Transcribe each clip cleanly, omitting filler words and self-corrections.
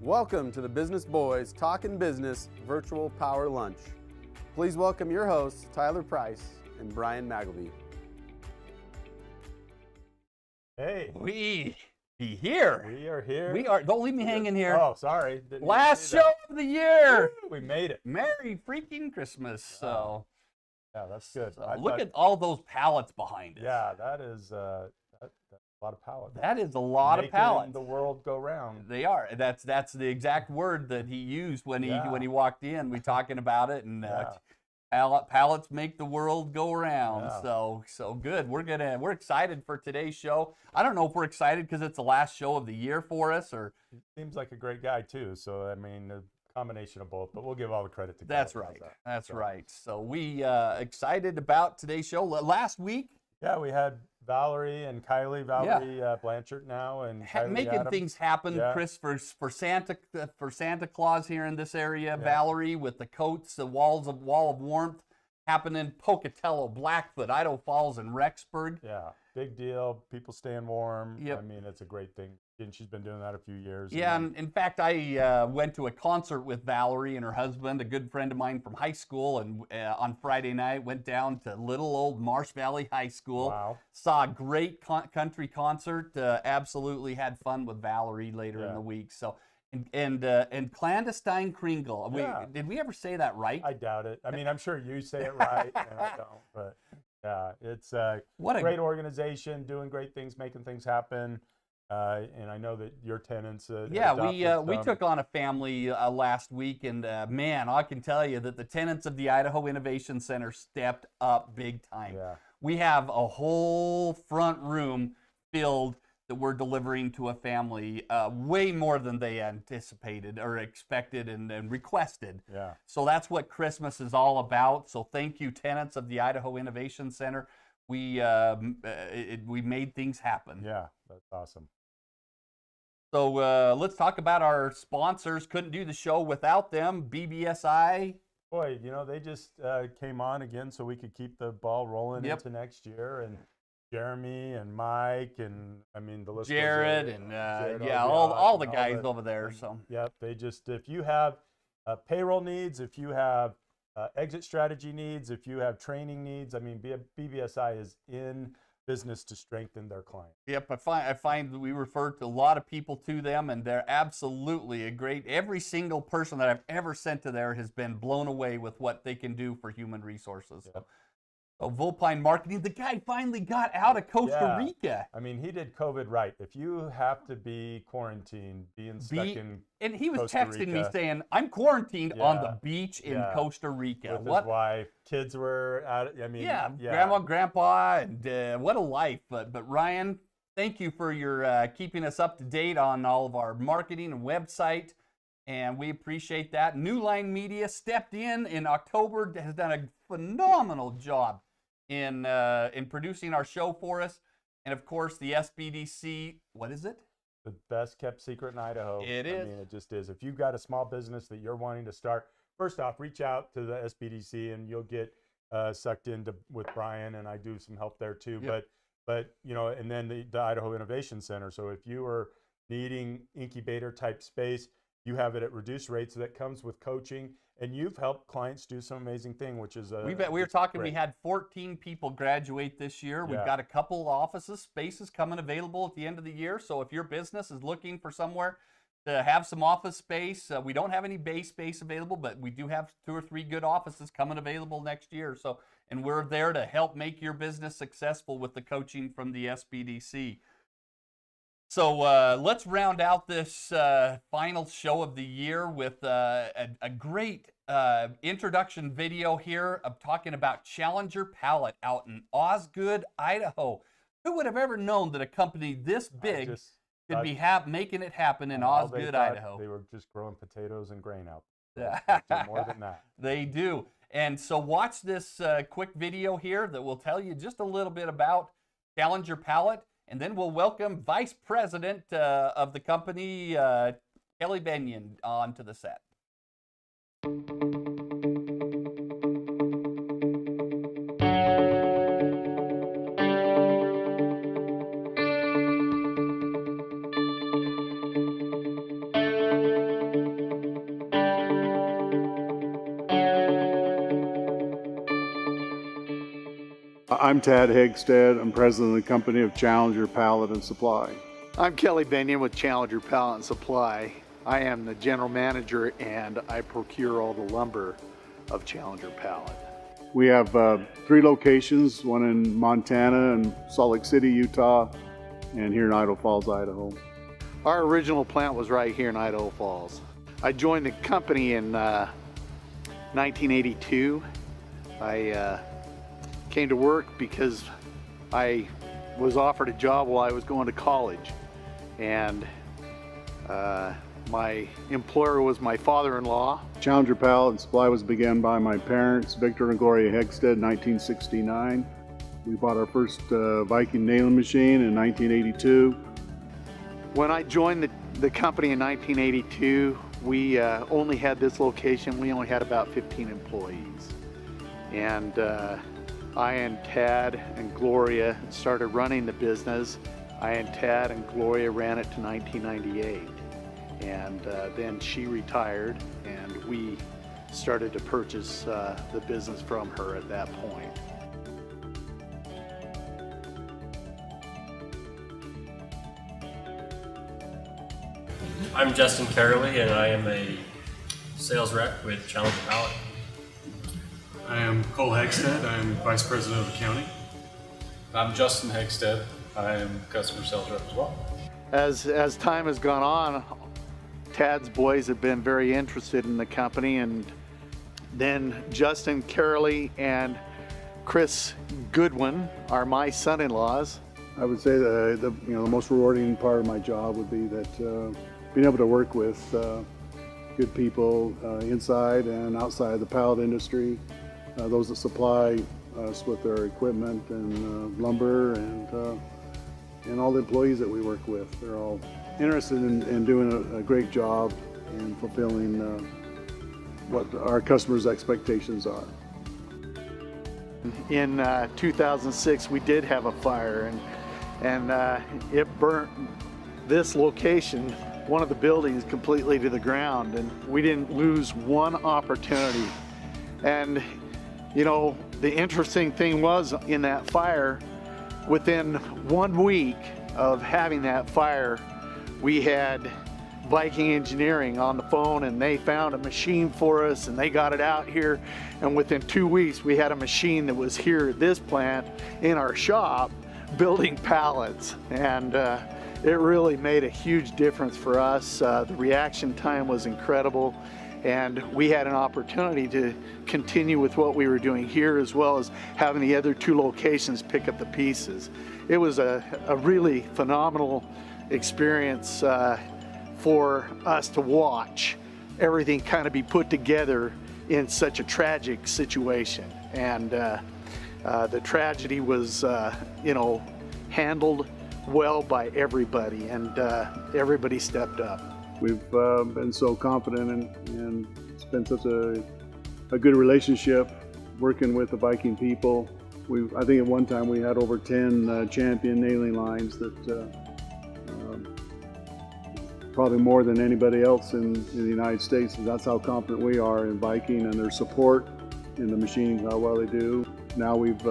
Welcome to the Business Boys Talkin Business Virtual Power Lunch. Please welcome your hosts, Tyler Price and Brian Magleby. Hey. We be here. We are here. We are. Don't leave me hanging here. Oh, sorry. Didn't Last show of the year. Woo, we made it. Merry freaking Christmas. So, yeah, that's good. so look at all those pallets behind us. Yeah, that is that's a lot of pallets. That is a lot of pallets. Making the world go round. They are. That's the exact word that he used when he walked in. We talking about it, and pallets make the world go round. Yeah. So good. We're excited for today's show. I don't know if we're excited because it's the last show of the year for us, or He seems like a great guy too. So I mean, a combination of both. But we'll give all the credit to. That's God. right. That's right. So we excited about today's show. Last week. Yeah, we had Valerie and Kylie. Valerie Blanchard now, and Kylie making Adams. things happen, Yeah. Chris, for Santa Claus here in this area. Yeah. Valerie with the coats, the wall of warmth, happening Pocatello, Blackfoot, Idaho Falls, and Rexburg. Yeah, big deal. People staying warm. Yep. I mean, it's a great thing. And she's been doing that a few years. Yeah, and and in fact, I went to a concert with Valerie and her husband, a good friend of mine from high school, and on Friday night went down to little old Marsh Valley High School. Wow. Saw a great country concert. Absolutely had fun with Valerie later in the week. So. And clandestine Kringle. Yeah. Did we ever say that right? I doubt it. I mean, I'm sure you say it right, and I don't. But yeah, it's What a great organization, doing great things, making things happen. And I know that your tenants. We took on a family last week, and man, I can tell you that the tenants of the Idaho Innovation Center stepped up big time. Yeah. We have a whole front room filled that we're delivering to a family, way more than they anticipated or expected and requested. Yeah. So that's what Christmas is all about. So thank you, tenants of the Idaho Innovation Center. We made things happen. Yeah, that's awesome. So let's talk about our sponsors. Couldn't do the show without them. BBSI. Boy, they just came on again so we could keep the ball rolling into next year. And Jeremy and Mike and I mean the list. Jared and all the guys over there. So yep, they just if you have payroll needs, if you have exit strategy needs, if you have training needs, I mean BBSI is in business to strengthen their clients. Yep, I find that we refer to a lot of people to them, and they're absolutely a great. Every single person that I've ever sent to there has been blown away with what they can do for human resources. Yep. So Volpine Marketing, the guy finally got out of Costa Rica. I mean, he did COVID right. If you have to be quarantined, and he was Costa texting Rica, me saying, "I'm quarantined on the beach in Costa Rica." With his wife, kids were out. I mean, grandma, grandpa, and what a life. But Ryan, thank you for your keeping us up to date on all of our marketing and website. And we appreciate that. New Line Media stepped in October, has done a phenomenal job in producing our show for us. And of course, the SBDC, what is it? The best kept secret in Idaho. It is. I mean, it just is. If you've got a small business that you're wanting to start, first off, reach out to the SBDC and you'll get sucked into with Brian, and I do some help there too. Yep. But and then the Idaho Innovation Center. So if you are needing incubator type space, you have it at reduced rates that comes with coaching, and you've helped clients do some amazing thing, which is we were talking. Great. We had 14 people graduate this year. We've got a couple offices, spaces coming available at the end of the year. So if your business is looking for somewhere to have some office space, we don't have any base space available, but we do have 2 or 3 good offices coming available next year. So, and we're there to help make your business successful with the coaching from the SBDC. So let's round out this final show of the year with a great introduction video here of talking about Challenger Pallet out in Osgood, Idaho. Who would have ever known that a company this big could be making it happen in Osgood, Idaho? They were just growing potatoes and grain out. More than that. They do. And so watch this quick video here that will tell you just a little bit about Challenger Pallet. And then we'll welcome Vice President of the company, Kelly Benyon, onto the set. I'm Tad Hegstead. I'm president of the company of Challenger Pallet and Supply. I'm Kelly Benyon with Challenger Pallet and Supply. I am the general manager and I procure all the lumber of Challenger Pallet. We have 3 locations, one in Montana and Salt Lake City, Utah, and here in Idaho Falls, Idaho. Our original plant was right here in Idaho Falls. I joined the company in 1982. I came to work because I was offered a job while I was going to college, and my employer was my father-in-law. Challenger Pallet and Supply was begun by my parents, Victor and Gloria Hegstead, in 1969. We bought our first Viking nailing machine in 1982. When I joined the company in 1982, we only had this location. We only had about 15 employees. And I and Tad and Gloria started running the business. I and Tad and Gloria ran it to 1998. And then she retired and we started to purchase the business from her at that point. I'm Justin Carley and I am a sales rep with Challenger Pallet. I am Cole Hegstead. I am Vice President of Accounting. I'm Justin Hegstead. I am customer sales rep as well. As time has gone on, Tad's boys have been very interested in the company, and then Justin Carley and Chris Goodwin are my son-in-laws. I would say the most rewarding part of my job would be that being able to work with good people inside and outside the pallet industry, those that supply us with their equipment and lumber, and all the employees that we work with. They're all interested in doing a great job and fulfilling what our customers' expectations are. In 2006, we did have a fire, and it burnt this location, one of the buildings, completely to the ground, and we didn't lose one opportunity. And you know, the interesting thing was, in that fire, within 1 week of having that fire, we had Viking Engineering on the phone, and they found a machine for us and they got it out here, and within 2 weeks we had a machine that was here at this plant in our shop building pallets, and it really made a huge difference for us. The reaction time was incredible, and we had an opportunity to continue with what we were doing here, as well as having the other 2 locations pick up the pieces. It was a really phenomenal experience for us to watch everything kind of be put together in such a tragic situation. And the tragedy was handled well by everybody, and everybody stepped up. We've been so confident, and it's been such a good relationship working with the Viking people. I think at one time we had over 10 champion nailing lines that probably more than anybody else in the United States. And that's how confident we are in Viking and their support in the machines, how well they do. Now we've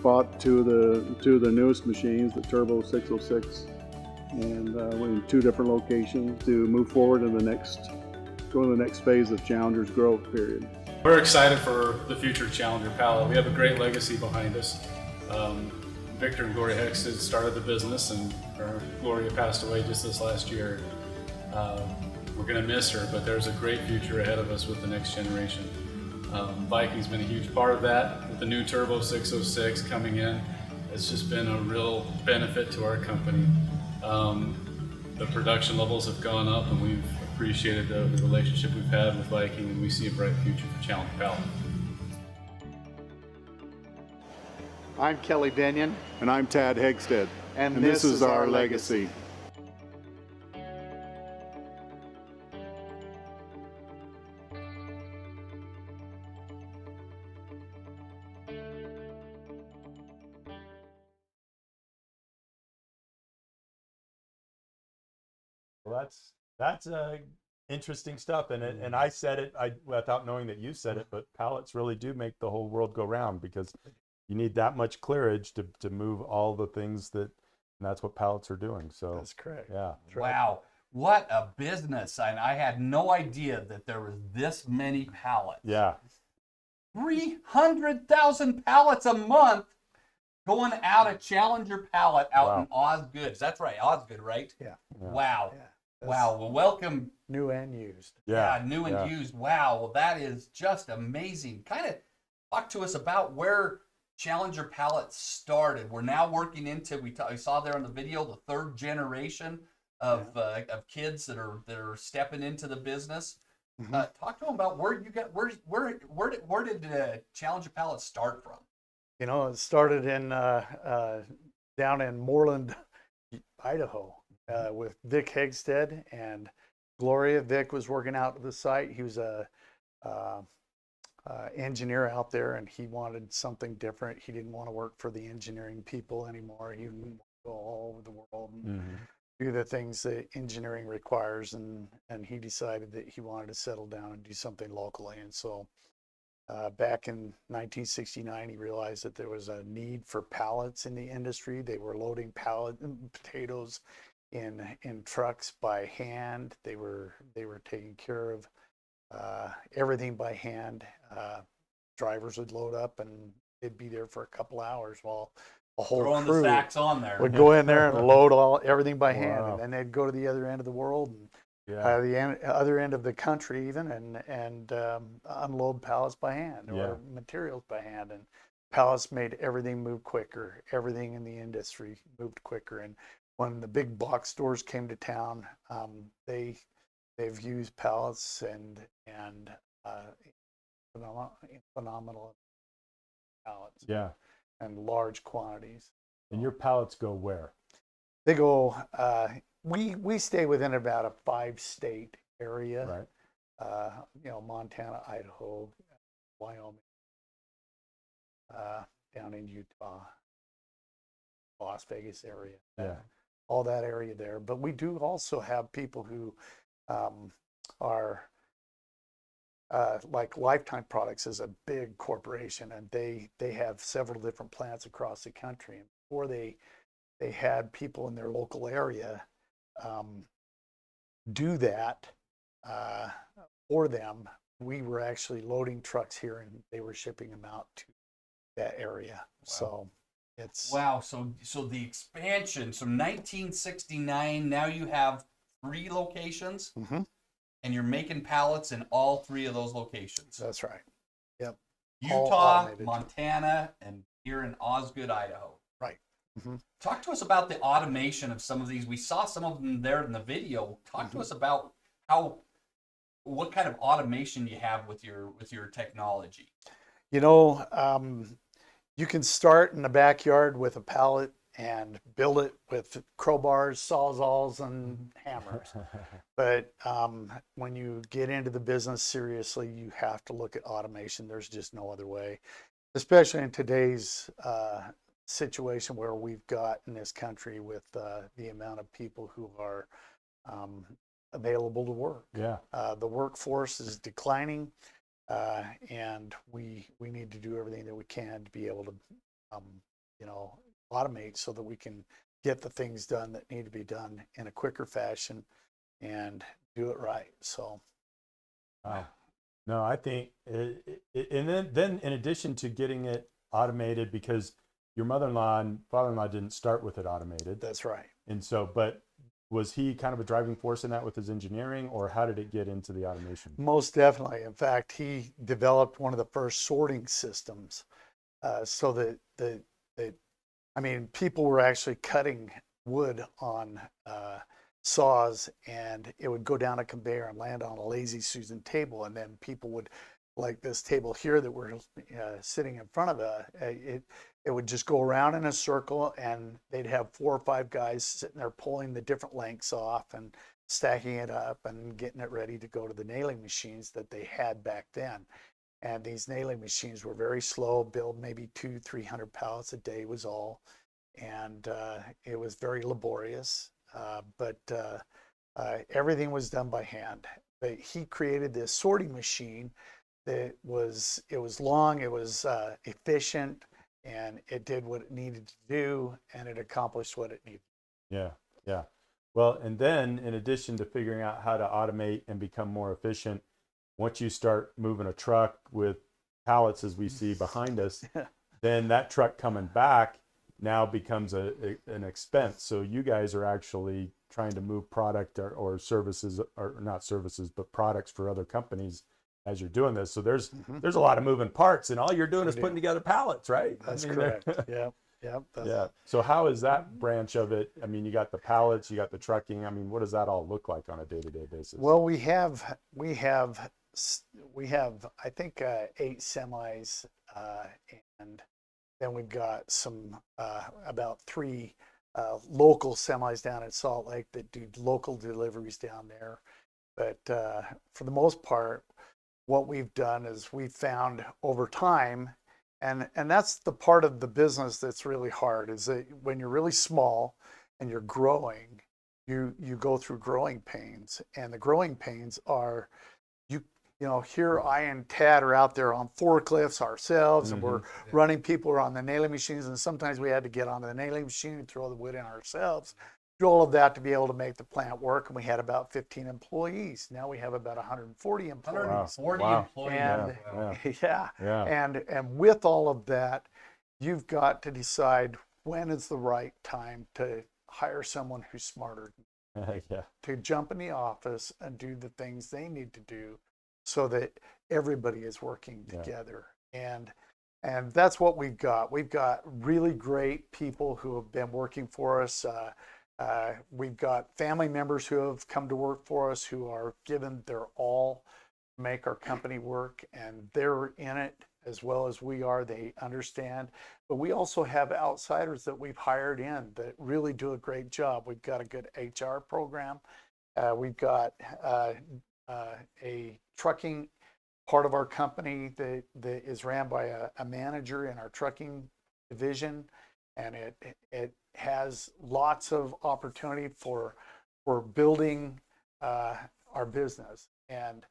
bought two of the newest machines, the Turbo 606, and we're in 2 different locations to move forward in go to the next phase of Challenger's growth period. We're excited for the future of Challenger Pallet. We have a great legacy behind us. Victor and Gloria Hegstead started the business, and Gloria passed away just this last year. We're going to miss her, but there's a great future ahead of us with the next generation. Viking's been a huge part of that. With the new Turbo 606 coming in, it's just been a real benefit to our company. The production levels have gone up, and we've appreciated the relationship we've had with Viking, and we see a bright future for Challenger Pallet. I'm Kelly Benyon. And I'm Tad Hegstead. And this is our legacy. Well, that's interesting stuff, and I said it without knowing that you said it, but pallets really do make the whole world go round, because you need that much clearage to move all the things and that's what pallets are doing. So That's correct. yeah. Wow. What a business. And I had no idea that there was this many pallets. Yeah. 300,000 pallets a month going out of Challenger Pallet out in Osgood. That's right, Osgood, right? Yeah. Wow. Yeah. Wow. Well, welcome. New and used. Yeah, new and used. Wow. Well, that is just amazing. Kind of talk to us about where Challenger Pallet started. We're now working into, we saw there on the video, the third generation of kids that are stepping into the business. Talk to them about where you got where did Challenger Pallet start from? You know, it started in down in Moreland, Idaho, with Vic Hegstead and Gloria. Vic was working out at the site. He was a engineer out there, and he wanted something different. He didn't want to work for the engineering people anymore. He wanted to go all over the world and do the things that engineering requires, and he decided that he wanted to settle down and do something locally. And so back in 1969, he realized that there was a need for pallets in the industry. They were loading potatoes in trucks by hand. They were taking care of everything by hand. Drivers would load up and they'd be there for a couple hours while a whole Throwing crew the sacks on there. would go in there and load everything by hand, and then they'd go to the other end of the world and the other end of the country even, and unload pallets by hand or materials by hand. And pallets made everything move quicker. Everything in the industry moved quicker. And when the big box stores came to town, they've used pallets and phenomenal pallets. Yeah. And large quantities. And your pallets go where? They go. We stay within about a 5-state area. Right. You know, Montana, Idaho, Wyoming, down in Utah, Las Vegas area. Yeah. All that area there. But we do also have people who are like Lifetime Products is a big corporation, and they have several different plants across the country. And before they had people in their local area do that for them, we were actually loading trucks here and they were shipping them out to that area. Wow. So it's So the expansion. So 1969. Now you have 3 locations. And you're making pallets in all 3 of those locations. That's right. Yep. Utah, Montana, and here in Osgood, Idaho. Right. Talk to us about the automation of some of these. We saw some of them there in the video. Talk to us about what kind of automation you have with your technology. You know, you can start in the backyard with a pallet and build it with crowbars, sawzalls, and hammers. But when you get into the business seriously, you have to look at automation. There's just no other way, especially in today's situation where we've got in this country with the amount of people who are available to work. Yeah. The workforce is declining, and we need to do everything that we can to be able to, automate so that we can get the things done that need to be done in a quicker fashion and do it right. So, no, I think, and then in addition to getting it automated, because your mother-in-law and father-in-law didn't start with it automated. That's right. And so, but was he kind of a driving force in that with his engineering, or how did it get into the automation? Most definitely. In fact, he developed one of the first sorting systems so that people were actually cutting wood on saws, and it would go down a conveyor and land on a Lazy Susan table, and then people would, like this table here that we're sitting in front of, it would just go around in a circle, and they'd have 4 or 5 guys sitting there pulling the different lengths off and stacking it up and getting it ready to go to the nailing machines that they had back then. And these nailing machines were very slow, build maybe 200-300 pallets a day was all. And it was very laborious, but everything was done by hand. But he created this sorting machine that was long, it was efficient, and it did what it needed to do, and it accomplished what it needed. Yeah, yeah. Well, and then in addition to figuring out how to automate and become more efficient, once you start moving a truck with pallets, as we see behind us, then that truck coming back now becomes an expense. So you guys are actually trying to move product or services, or not services, but products for other companies as you're doing this. So there's a lot of moving parts, and all you're doing is putting together pallets, right? That's I mean, correct. Yeah. Yep. Yeah. So how is that branch of it? I mean, you got the pallets, you got the trucking. I mean, what does that all look like on a day-to-day basis? Well, we have I think 8 semis, and then we've got some about 3 local semis down in Salt Lake that do local deliveries down there. But for the most part, what we've done is we've found over time, and that's the part of the business that's really hard, is that when you're really small and you're growing, you go through growing pains. And the growing pains are, you know, here I and Tad are out there on forklifts ourselves, and we're running people on the nailing machines, and sometimes we had to get onto the nailing machine and throw the wood in ourselves. Do all of that to be able to make the plant work, and we had about 15 employees. Now we have about 140 employees. 140 employees. And and with all of that, you've got to decide when is the right time to hire someone who's smarter, to jump in the office and do the things they need to do, so that everybody is working together. And that's what we've got. We've got really great people who have been working for us. We've got family members who have come to work for us, who are given their all to make our company work, and they're in it as well as we are. They understand. But we also have outsiders that we've hired in that really do a great job. We've got a good HR program. We've got a trucking part of our company that is ran by a manager in our trucking division, and it has lots of opportunity for building our business. And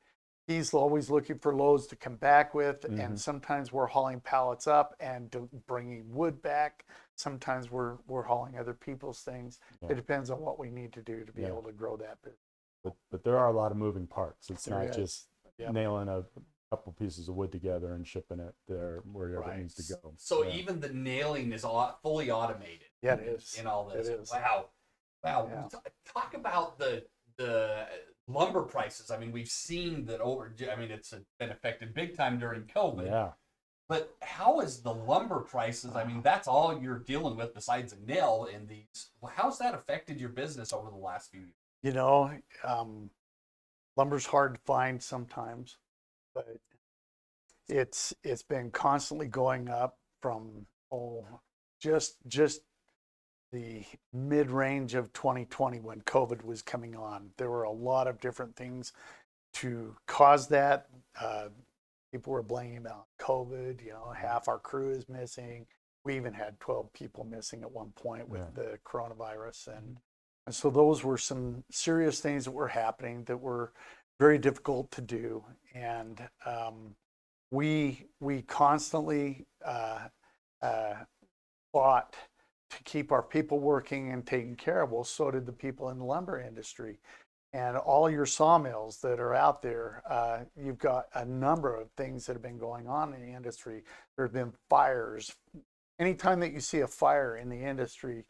he's always looking for loads to come back with, and sometimes we're hauling pallets up and bringing wood back. Sometimes we're hauling other people's things. It depends on what we need to do to be able to grow that business. But there are a lot of moving parts. It's There not is. just nailing a couple pieces of wood together and shipping it there wherever it needs to go. So even the nailing is fully automated. Yeah, it is. In all this. It is. Wow. Yeah. Talk about the lumber prices. I mean, we've seen that it's been affected big time during COVID. Yeah. But how is the lumber prices? I mean, that's all you're dealing with besides a nail in these. How's that affected your business over the last few years? You know, lumber's hard to find sometimes, but it's been constantly going up from just the mid-range of 2020 when COVID was coming on. There were a lot of different things to cause that. People were blaming it on COVID. You know, half our crew is missing. We even had 12 people missing at one point with the coronavirus, and so those were some serious things that were happening that were very difficult to do. And we constantly fought to keep our people working and taken care of. Well, so did the people in the lumber industry. And all your sawmills that are out there, you've got a number of things that have been going on in the industry. There have been fires. Anytime that you see a fire in the industry,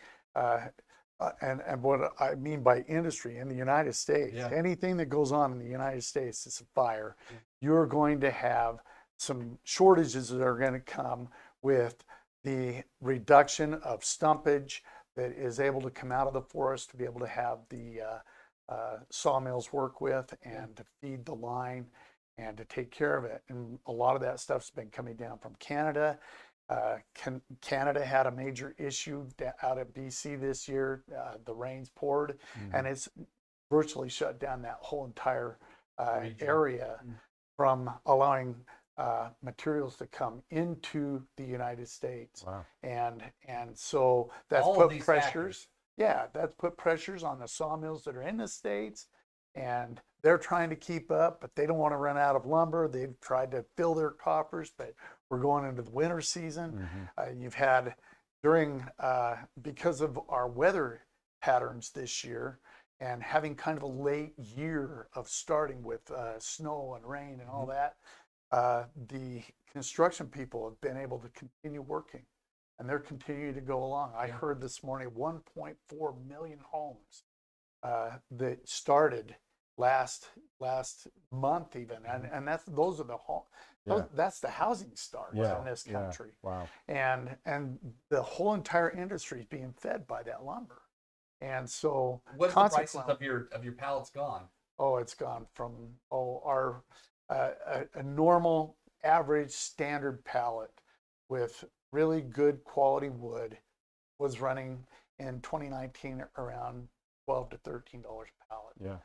and what I mean by industry in the United States, anything that goes on in the United States is a fire. You're going to have some shortages that are going to come with the reduction of stumpage that is able to come out of the forest to be able to have the sawmills work with and to feed the line and to take care of it. And a lot of that stuff's been coming down from Canada. Canada had a major issue out at BC this year. The rains poured, and it's virtually shut down that whole entire area from allowing materials to come into the United States. Wow. And so that's put pressures. That's put pressures on the sawmills that are in the States, and they're trying to keep up, but they don't want to run out of lumber. They've tried to fill their coffers, but we're going into the winter season. You've had because of our weather patterns this year and having kind of a late year of starting with snow and rain and all that, the construction people have been able to continue working, and they're continuing to go along. I heard this morning 1.4 million homes that started last month even, and those are the home. That's the housing starts in this country. Wow. And the whole entire industry is being fed by that lumber. And so what's the prices of your pallets gone? Oh, it's gone from our a normal average standard pallet with really good quality wood was running in 2019 around $12 to $13 a pallet. Yeah.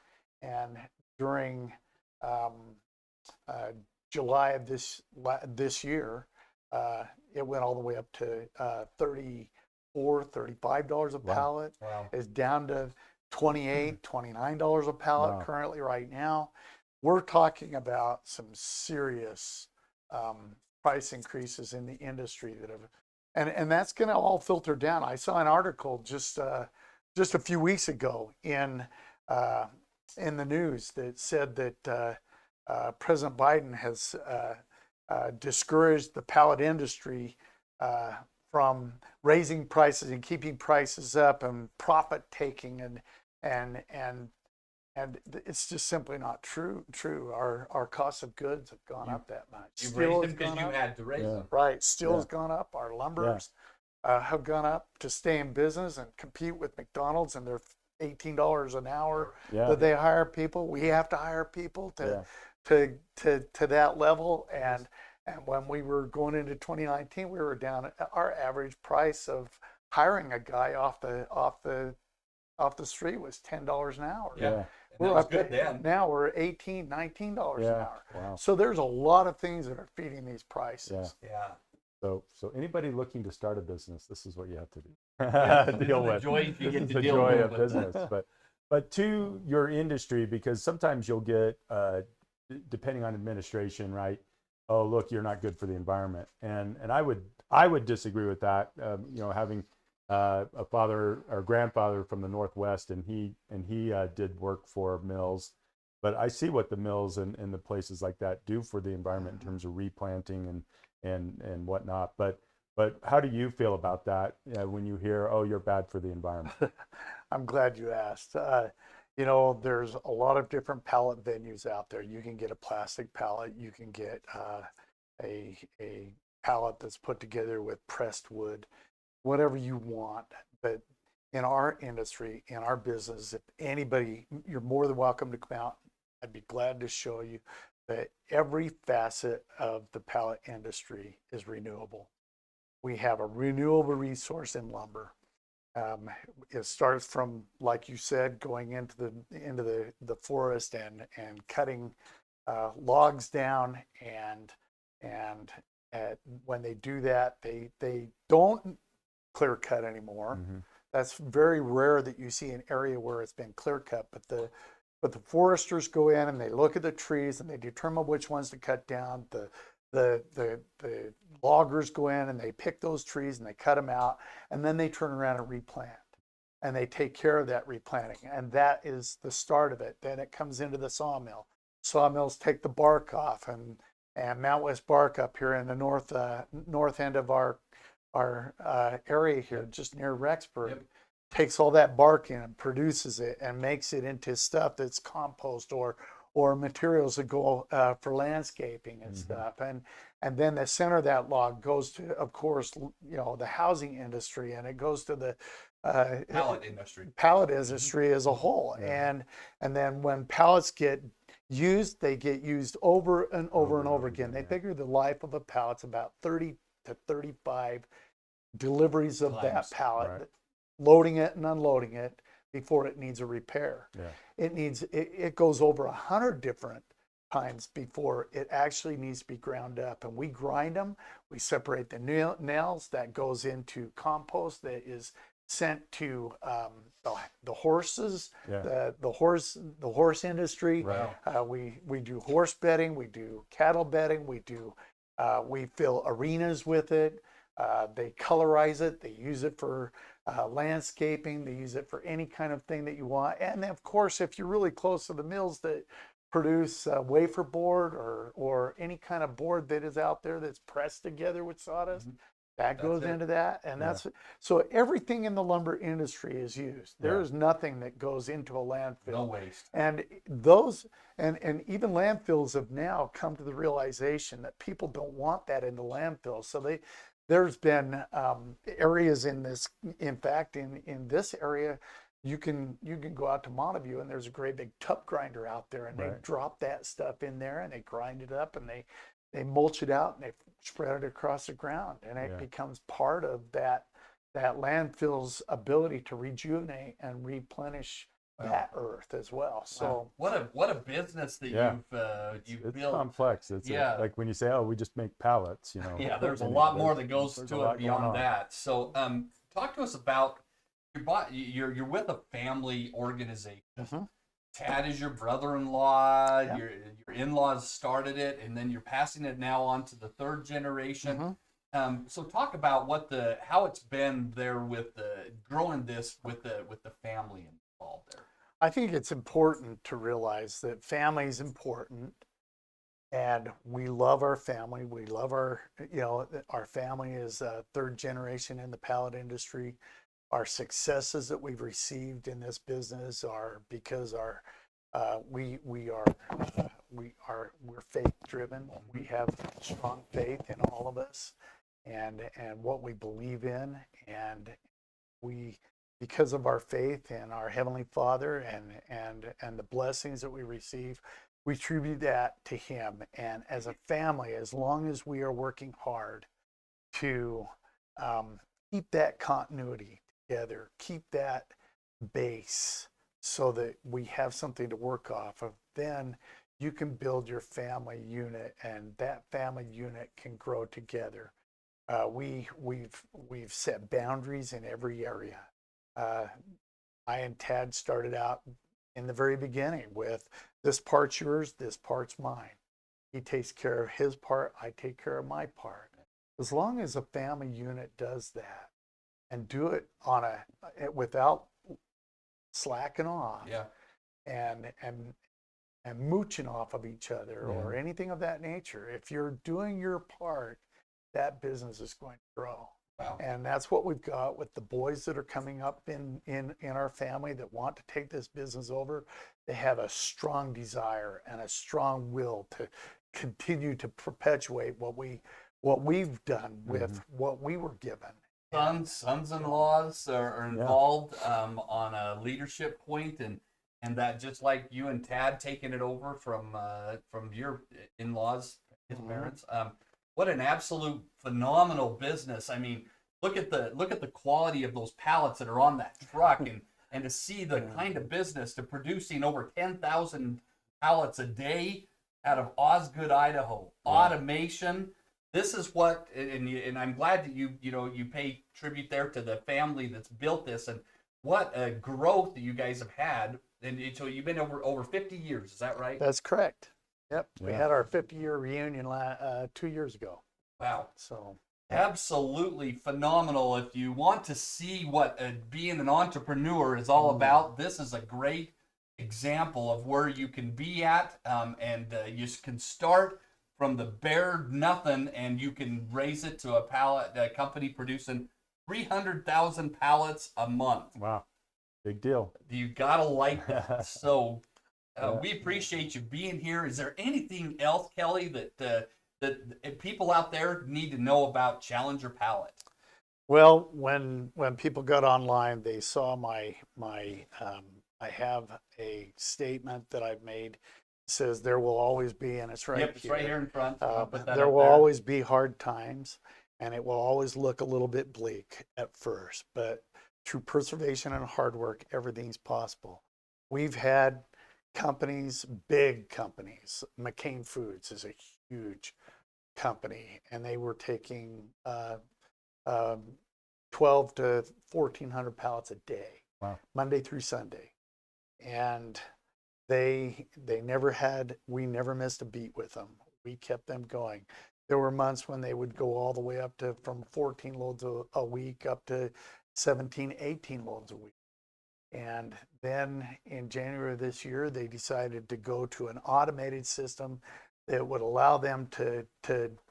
And during July of this year, it went all the way up to $34, $35 a pallet. Wow. It's down to $28, $29 a pallet currently right now. We're talking about some serious price increases in the industry that have, and that's going to all filter down. I saw an article just a few weeks ago in the news that said that President Biden has discouraged the pallet industry from raising prices and keeping prices up and profit taking, and it's just simply not true. Our costs of goods have gone up that much. You raised them because you had to raise them. Right. Steel has gone up. Our lumbers have gone up to stay in business and compete with McDonald's and their $18 an hour that they hire people. We have to hire people to that level. And when we were going into 2019, we were down at our average price of hiring a guy off the street was $10 an hour. Yeah. We're up good then. Now we're $18, $19 an hour. Wow. So there's a lot of things that are feeding these prices. Yeah. So anybody looking to start a business, this is what you have to do. Deal with. The joy of business. But to your industry, because sometimes you'll get, depending on administration, right? Oh, look, you're not good for the environment, and I would disagree with that. Having a father or grandfather from the Northwest, and he did work for mills, but I see what the mills and the places like that do for the environment in terms of replanting and whatnot. But how do you feel about that when you hear, oh, you're bad for the environment? I'm glad you asked. There's a lot of different pallet venues out there. You can get a plastic pallet. You can get a pallet that's put together with pressed wood, whatever you want. But in our industry, in our business, if anybody, you're more than welcome to come out. I'd be glad to show you that every facet of the pallet industry is renewable. We have a renewable resource in lumber. It starts from, like you said, going into the forest and cutting logs down, and when they do that, they don't clear cut anymore. That's very rare that you see an area where it's been clear cut, but the foresters go in and they look at the trees and they determine which ones to cut down. The loggers go in and they pick those trees and they cut them out, and then they turn around and replant, and they take care of that replanting, and that is the start of it. Then it comes into the sawmill. Sawmills take the bark off, and Mount West Bark up here in the north end of our area here, just near Rexburg, takes all that bark in and produces it and makes it into stuff that's compost or materials that go for landscaping and stuff. And then the center of that log goes to, of course, the housing industry, and it goes to the pallet industry as a whole. And then when pallets get used, they get used over and over and over again. They figure the life of a pallet's about 30 to 35 deliveries of that pallet, loading it and unloading it before it needs a repair. It goes over 100 different times before it actually needs to be ground up, and we grind them. We separate the nails. That goes into compost that is sent to the horses, the horse industry. We do horse bedding, we do cattle bedding, we do We fill arenas with it. They colorize it. They use it for landscaping. They use it for any kind of thing that you want. And of course, if you're really close to the mills that produce wafer board or any kind of board that is out there that's pressed together with sawdust, that goes into that. And that's so everything in the lumber industry is used. There is nothing that goes into a landfill. No waste. And those and even landfills have now come to the realization that people don't want that in the landfill. So there's been areas in this, in fact, in this area, you can go out to Monteview and there's a great big tup grinder out there, and they drop that stuff in there and they grind it up and they mulch it out and they spread it across the ground, and it becomes part of that landfill's ability to rejuvenate and replenish that earth as well. So what a business that you've it's built. complex. It's like when you say, oh, we just make pallets, you know. Yeah, there's a lot more that goes to it beyond that. So talk to us about you're with a family organization. Tad is your brother-in-law. Your in-laws started it, and then you're passing it now on to the third generation. So talk about how it's been there with growing this with the family involved there. I think it's important to realize that family is important, and we love our family. We love our family is third generation in the pallet industry. Our successes that we've received in this business are because we're faith driven. We have strong faith in all of us, and what we believe in, and because of our faith in our Heavenly Father and the blessings that we receive, we attribute that to Him. And as a family, as long as we are working hard to keep that continuity together, keep that base so that we have something to work off of, then you can build your family unit, and that family unit can grow together. We've set boundaries in every area. I and Tad started out in the very beginning with, this part's yours, this part's mine. He takes care of his part, I take care of my part. As long as a family unit does that and do it without slacking off and mooching off of each other or anything of that nature, if you're doing your part, that business is going to grow. Wow. And that's what we've got with the boys that are coming up in our family that want to take this business over. They have a strong desire and a strong will to continue to perpetuate what we've done with what we were given. Sons-in-laws are involved on a leadership point, and that, just like you and Tad taking it over from your in-laws, his parents. What an absolute phenomenal business. I mean, look at the quality of those pallets that are on that truck, and to see the kind of business to producing over 10,000 pallets a day out of Osgood, Idaho. Automation. This is what, and I'm glad that you pay tribute there to the family that's built this, and what a growth that you guys have had. And so you've been over 50 years, is that right? That's correct. Yep, we had our 50-year reunion 2 years ago. Wow. So absolutely phenomenal. If you want to see what being an entrepreneur is all about, this is a great example of where you can be at, and you can start from the bare nothing, and you can raise it to a company producing 300,000 pallets a month. Wow, big deal. You gotta like that. So we appreciate you being here. Is there anything else, Kelly, that people out there need to know about Challenger Pallet? Well, when people got online, they saw my I have a statement that I've made. It says there will always be, and it's right here. It's right here in front. There will always be hard times, and it will always look a little bit bleak at first, but through perseverance and hard work, everything's possible. We've had companies, big companies. McCain Foods is a huge company, and they were taking 12 to 1,400 pallets a day, Monday through Sunday, and we never missed a beat with them. We kept them going. there were months when they would go all the way up to from 14 loads a week up to 17, 18 loads a week. And then in January of this year, they decided to go to an automated system that would allow them to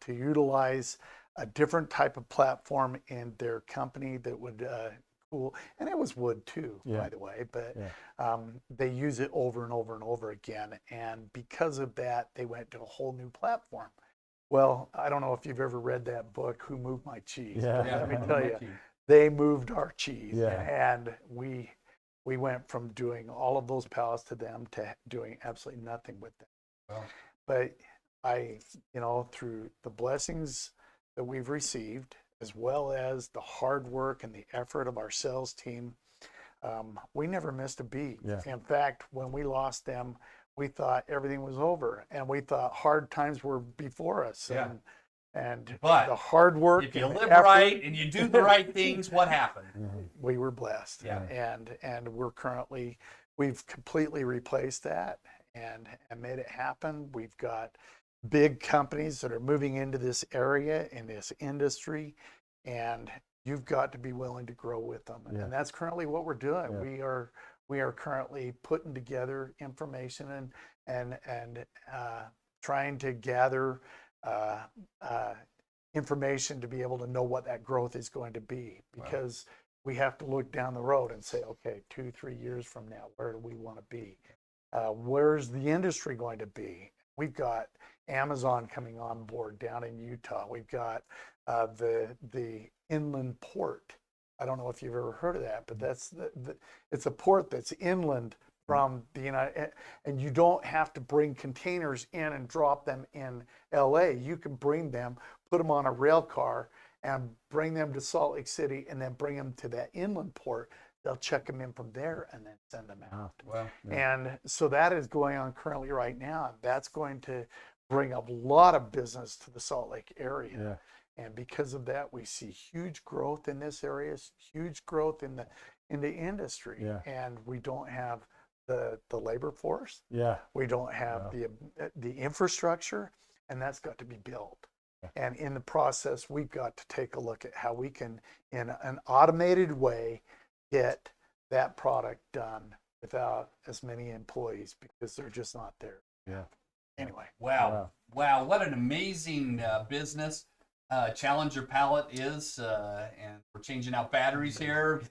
utilize a different type of platform in their company that would cool. And it was wood too, by the way, but they use it over and over and over again. And because of that, they went to a whole new platform. Well, I don't know if you've ever read that book, Who Moved My Cheese? But let me tell you, they moved our cheese. And we went from doing all of those pallets to them to doing absolutely nothing with them. Wow. But through the blessings that we've received, as well as the hard work and the effort of our sales team, we never missed a beat. In fact, when we lost them, we thought everything was over, and we thought hard times were before us. And but the hard work, if you live right and you do the right things, what happened? We were blessed. And we've completely replaced that and made it happen. We've got big companies that are moving into this area, in this industry, and you've got to be willing to grow with them. And that's currently what we're doing. We are currently putting together information and trying to gather information to be able to know what that growth is going to be, because we have to look down the road and say, okay, 2-3 years from now, where do we want to be? Where's the industry going to be? We've got Amazon coming on board down in Utah. We've got the inland port. I don't know if you've ever heard of that, but that's it's a port that's inland from the United, and you don't have to bring containers in and drop them in LA. You can bring them, put them on a rail car, and bring them to Salt Lake City, and then bring them to that inland port. They'll check them in from there and then send them out. Wow. And so that is going on currently right now. That's going to bring a lot of business to the Salt Lake area. And because of that, we see huge growth in this area, huge growth in the industry. And we don't have the labor force. We don't have the infrastructure, and that's got to be built. And in the process, we've got to take a look at how we can, in an automated way, get that product done without as many employees, because they're just not there. Anyway. Wow. What an amazing business Challenger Pallet is. And we're changing out batteries here.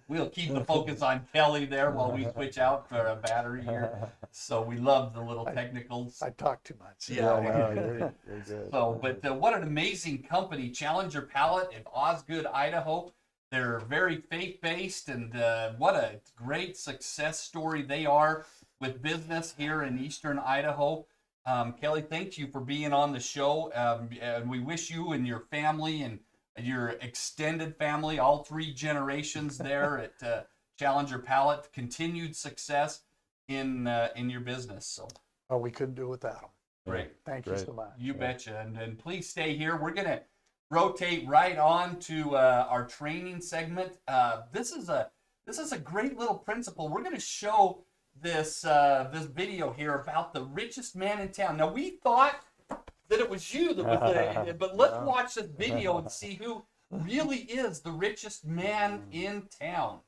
We'll keep the focus on Kelly there while we switch out for a battery here. So we love the little technicals. I talk too much. You're good. So, but what an amazing company, Challenger Pallet in Osgood, Idaho. They're very faith-based, and what a great success story they are with business here in Eastern Idaho. Kelly, thank you for being on the show. And we wish you and your family and your extended family, all 3 generations there at Challenger Pallet, continued success in your business. So, we couldn't do it without them. Great. Thank you so much. You betcha. And please stay here. We're going to rotate right on to our training segment. This is a great little principle. We're going to show this video here about the richest man in town. Now, we thought that it was you that was but let's watch this video and see who really is the richest man in town.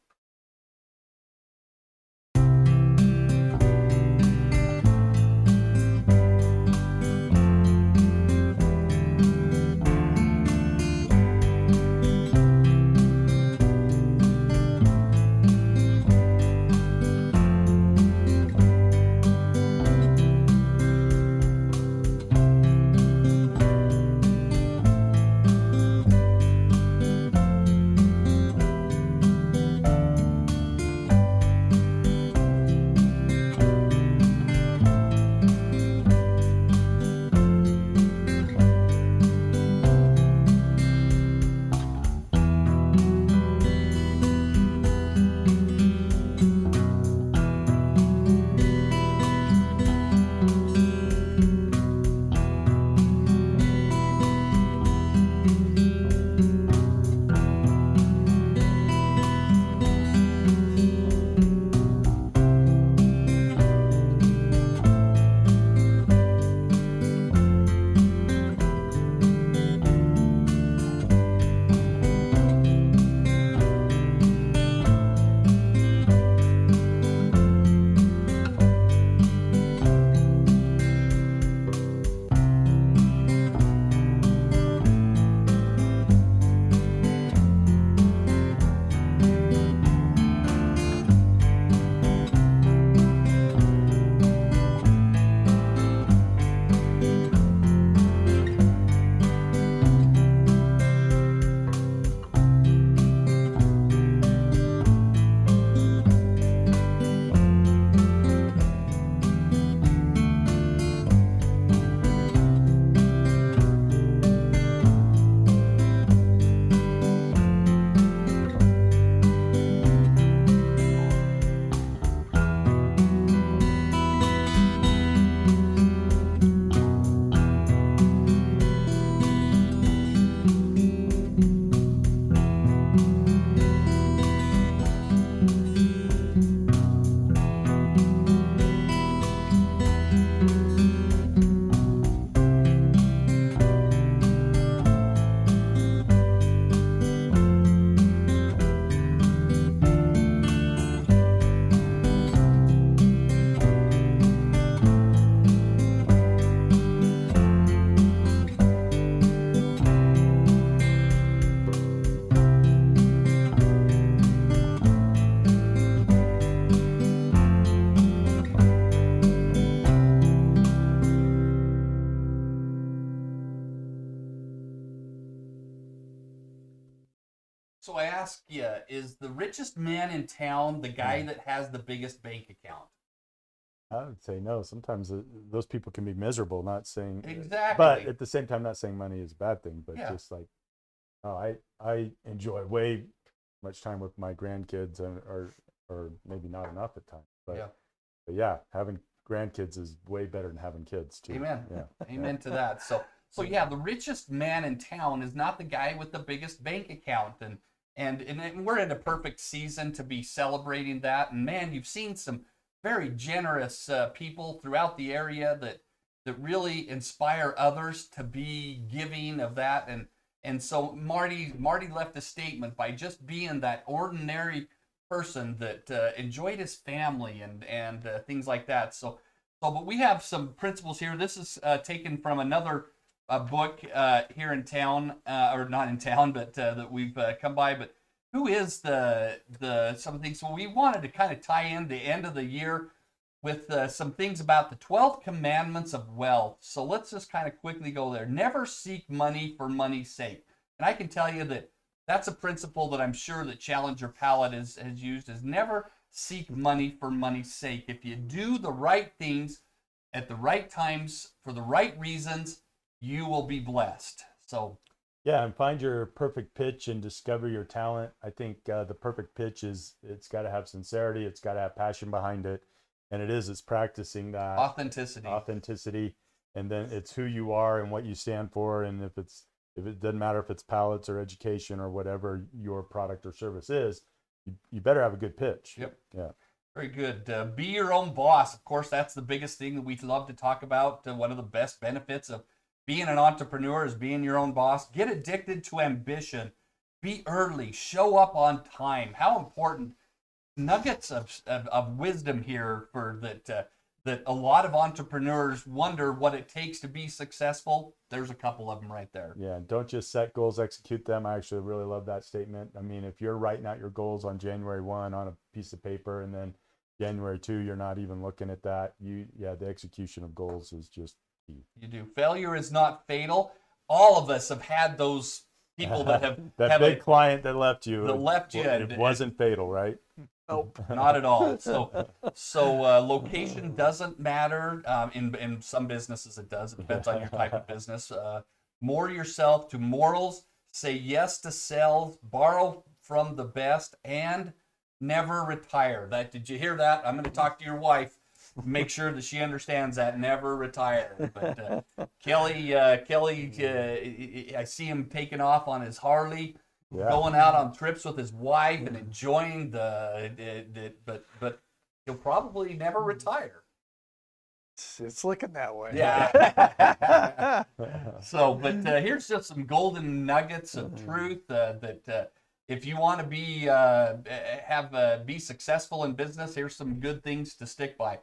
ask you, is the richest man in town the guy that has the biggest bank account? I would say no. Sometimes those people can be miserable, not saying Exactly. but at the same time, not saying money is a bad thing, but Yeah. just like, oh, I enjoy way much time with my grandkids, or maybe not enough at times. But yeah, having grandkids is way better than having kids too. Amen. Yeah. Amen to that. So yeah, the richest man in town is not the guy with the biggest bank account, and we're in a perfect season to be celebrating that. And man, you've seen some very generous people throughout the area that really inspire others to be giving of that. And so Marty left a statement by just being that ordinary person that enjoyed his family and things like that. But we have some principles here. This is taken from another book here in town, or not in town, but that we've come by. But who is some things? So we wanted to kind of tie in the end of the year with some things about the 12 commandments of wealth. So let's just kind of quickly go there. Never seek money for money's sake. And I can tell you that that's a principle that I'm sure that Challenger Pallet has used, is never seek money for money's sake. If you do the right things at the right times for the right reasons, you will be blessed. So yeah, and find your perfect pitch and discover your talent. I think the perfect pitch it's got to have sincerity, it's got to have passion behind it, and it's practicing that authenticity, and then it's who you are and what you stand for. And if it doesn't matter if it's pallets or education or whatever your product or service is, you better have a good pitch. Yep. Yeah. Very good. Be your own boss. Of course, that's the biggest thing that we love to talk about. One of the best benefits of being an entrepreneur is being your own boss. Get addicted to ambition. Be early. Show up on time. How important. Nuggets of wisdom here for that a lot of entrepreneurs wonder what it takes to be successful. There's a couple of them right there. Yeah, don't just set goals, execute them. I actually really love that statement. I mean, if you're writing out your goals on January 1 on a piece of paper, and then January 2, you're not even looking at that, the execution of goals is just key. You do. Failure is not fatal. All of us have had those people that have that big client that left you. It wasn't fatal, right? Nope, not at all. So location doesn't matter. In some businesses it does. It depends on your type of business. More yourself to morals. Say yes to sales. Borrow from the best, and never retire. Did you hear that? I'm going to talk to your wife. Make sure that she understands that. Never retire. But Kelly, I see him taking off on his Harley. Yeah. Going out on trips with his wife and enjoying but he'll probably never retire. It's looking that way. Yeah. But here's just some golden nuggets of truth that if you want to be successful in business, here's some good things to stick by.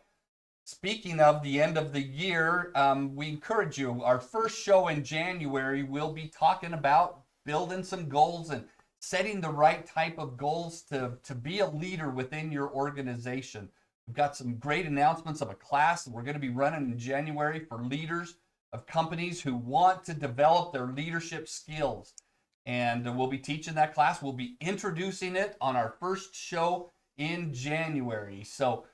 Speaking of the end of the year, we encourage you. Our first show in January, we'll be talking about building some goals and setting the right type of goals to be a leader within your organization. We've got some great announcements of a class that we're going to be running in January for leaders of companies who want to develop their leadership skills. And we'll be teaching that class. We'll be introducing it on our first show in January. So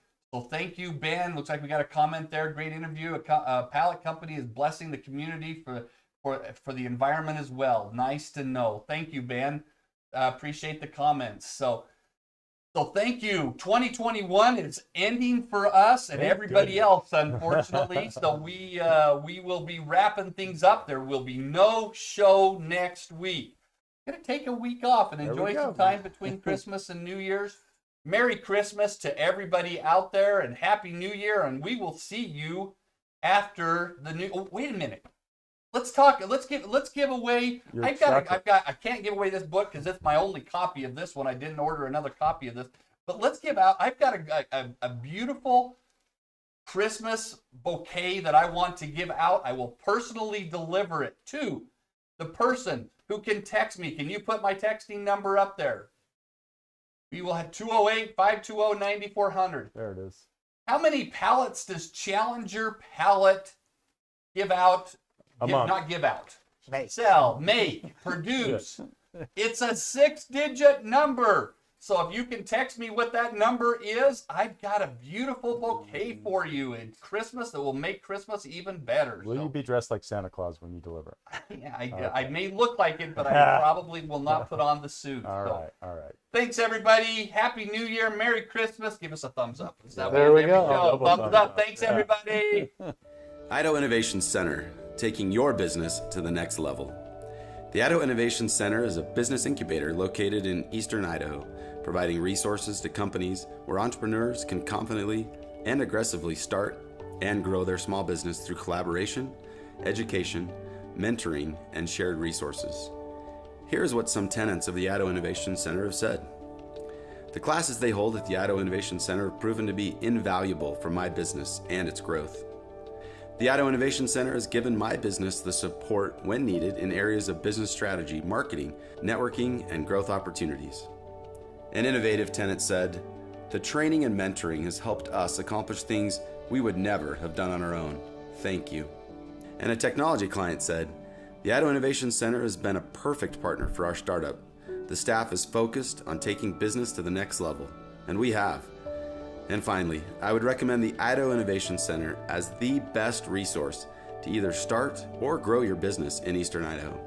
thank you, Ben. Looks like we got a comment there. Great interview. A pallet company is blessing the community for the environment as well. Nice to know. Thank you, Ben. Appreciate the comments. So thank you. 2021 is ending for us and everybody else, unfortunately. So we will be wrapping things up. There will be no show next week. Gonna take a week off and enjoy some time between Christmas and New Year's. Merry Christmas to everybody out there and Happy New Year. And we will see you after the new. Oh, wait a minute. Let's talk. Let's give away. I can't give away this book because it's my only copy of this one. I didn't order another copy of this. But let's give out. I've got a beautiful Christmas bouquet that I want to give out. I will personally deliver it to the person who can text me. Can you put my texting number up there? We will have 208-520-9400. There it is. How many pallets does Challenger Pallet give out? Not give out. Make. Sell, make, produce. It's a 6-digit number. So if you can text me what that number is, I've got a beautiful bouquet for you in Christmas that will make Christmas even better. Will you be dressed like Santa Claus when you deliver? Yeah, I may look like it, but I probably will not put on the suit. All right. Thanks, everybody. Happy New Year. Merry Christmas. Give us a thumbs up. There we go. Thumbs up. Thanks, everybody. Idaho Innovation Center, taking your business to the next level. The Idaho Innovation Center is a business incubator located in eastern Idaho, providing resources to companies where entrepreneurs can confidently and aggressively start and grow their small business through collaboration, education, mentoring, and shared resources. Here's what some tenants of the Idaho Innovation Center have said. The classes they hold at the Idaho Innovation Center have proven to be invaluable for my business and its growth. The Idaho Innovation Center has given my business the support when needed in areas of business strategy, marketing, networking, and growth opportunities. An innovative tenant said, "The training and mentoring has helped us accomplish things we would never have done on our own. Thank you." And a technology client said, "The Idaho Innovation Center has been a perfect partner for our startup. The staff is focused on taking business to the next level, and we have." And finally, I would recommend the Idaho Innovation Center as the best resource to either start or grow your business in eastern Idaho.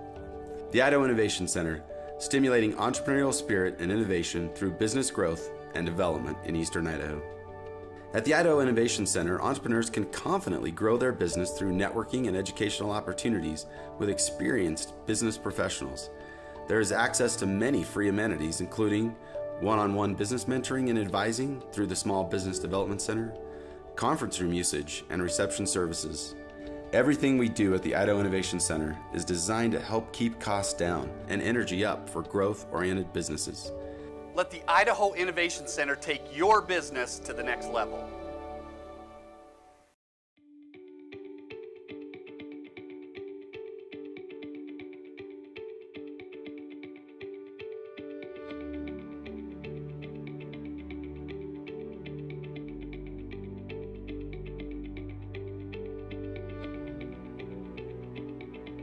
The Idaho Innovation Center, stimulating entrepreneurial spirit and innovation through business growth and development in eastern Idaho. At the Idaho Innovation Center, entrepreneurs can confidently grow their business through networking and educational opportunities with experienced business professionals. There is access to many free amenities, including one-on-one business mentoring and advising through the Small Business Development Center, conference room usage, and reception services. Everything we do at the Idaho Innovation Center is designed to help keep costs down and energy up for growth-oriented businesses. Let the Idaho Innovation Center take your business to the next level.